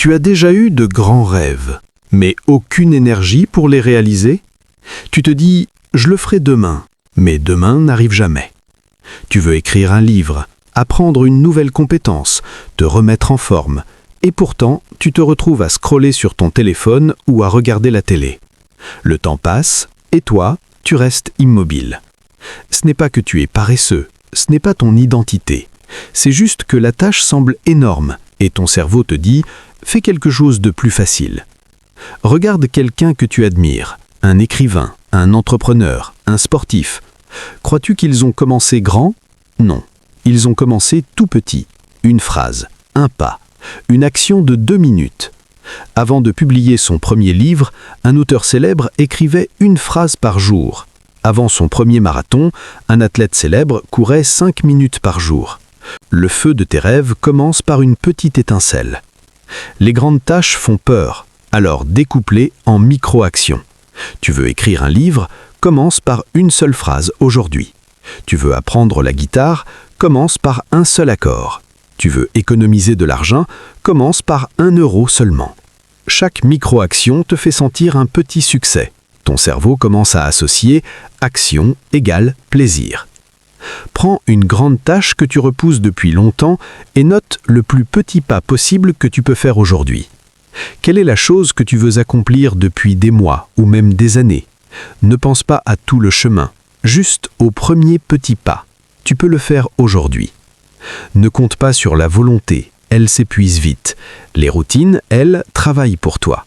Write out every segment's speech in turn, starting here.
Tu as déjà eu de grands rêves, mais aucune énergie pour les réaliser? Tu te dis « je le ferai demain », mais demain n'arrive jamais. Tu veux écrire un livre, apprendre une nouvelle compétence, te remettre en forme, et pourtant tu te retrouves à scroller sur ton téléphone ou à regarder la télé. Le temps passe, et toi, tu restes immobile. Ce n'est pas que tu es paresseux, ce n'est pas ton identité. C'est juste que la tâche semble énorme, et ton cerveau te dit « fais quelque chose de plus facile ». Regarde quelqu'un que tu admires, un écrivain, un entrepreneur, un sportif. Crois-tu qu'ils ont commencé grand? Non. Ils ont commencé tout petit. Une phrase, un pas, une action de 2 minutes. Avant de publier son premier livre, un auteur célèbre écrivait une phrase par jour. Avant son premier marathon, un athlète célèbre courait 5 minutes par jour. Le feu de tes rêves commence par une petite étincelle. Les grandes tâches font peur, alors découpe-les en micro-actions. Tu veux écrire un livre, commence par une seule phrase aujourd'hui. Tu veux apprendre la guitare, commence par un seul accord. Tu veux économiser de l'argent, commence par 1 euro seulement. Chaque micro-action te fait sentir un petit succès. Ton cerveau commence à associer action égale plaisir. Prends une grande tâche que tu repousses depuis longtemps et note le plus petit pas possible que tu peux faire aujourd'hui. Quelle est la chose que tu veux accomplir depuis des mois ou même des années? Ne pense pas à tout le chemin, juste au premier petit pas. Tu peux le faire aujourd'hui. Ne compte pas sur la volonté, elle s'épuise vite. Les routines, elles, travaillent pour toi.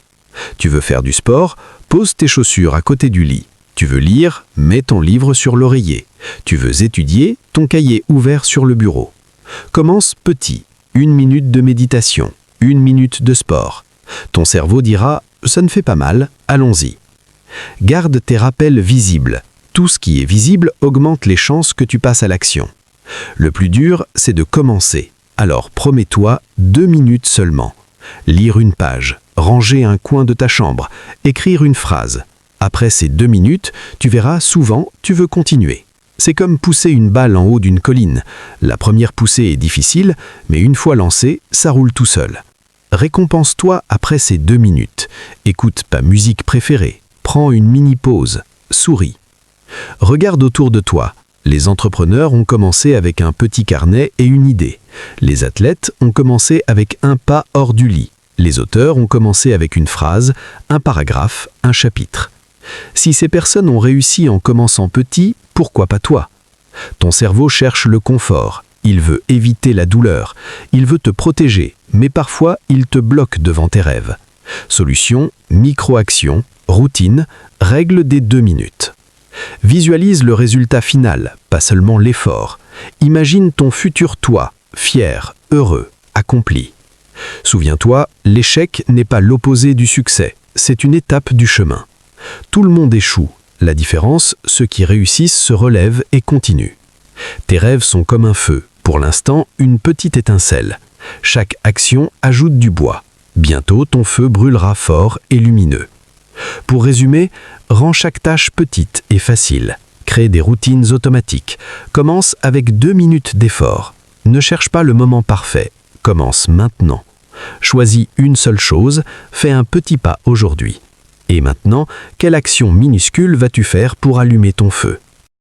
Tu veux faire du sport, pose tes chaussures à côté du lit. Tu veux lire, mets ton livre sur l'oreiller. Tu veux étudier, ton cahier ouvert sur le bureau. Commence petit, 1 minute de méditation, 1 minute de sport. Ton cerveau dira « ça ne fait pas mal, allons-y ». Garde tes rappels visibles. Tout ce qui est visible augmente les chances que tu passes à l'action. Le plus dur, c'est de commencer. Alors promets-toi 2 minutes seulement. Lire une page, ranger un coin de ta chambre, écrire une phrase. Après ces 2 minutes, tu verras souvent, tu veux continuer. C'est comme pousser une balle en haut d'une colline. La première poussée est difficile, mais une fois lancée, ça roule tout seul. Récompense-toi après ces 2 minutes. Écoute ta musique préférée. Prends une mini-pause. Souris. Regarde autour de toi. Les entrepreneurs ont commencé avec un petit carnet et une idée. Les athlètes ont commencé avec un pas hors du lit. Les auteurs ont commencé avec une phrase, un paragraphe, un chapitre. Si ces personnes ont réussi en commençant petit, pourquoi pas toi? Ton cerveau cherche le confort. Il veut éviter la douleur. Il veut te protéger, mais parfois il te bloque devant tes rêves. Solution, micro-action, routine, règle des 2 minutes. Visualise le résultat final, pas seulement l'effort. Imagine ton futur toi, fier, heureux, accompli. Souviens-toi, l'échec n'est pas l'opposé du succès, c'est une étape du chemin. Tout le monde échoue. La différence, ceux qui réussissent se relèvent et continuent. Tes rêves sont comme un feu, pour l'instant une petite étincelle. Chaque action ajoute du bois. Bientôt ton feu brûlera fort et lumineux. Pour résumer, rends chaque tâche petite et facile. Crée des routines automatiques. Commence avec 2 minutes d'effort. Ne cherche pas le moment parfait. Commence maintenant. Choisis une seule chose, fais un petit pas aujourd'hui. Et maintenant, quelle action minuscule vas-tu faire pour allumer ton feu ?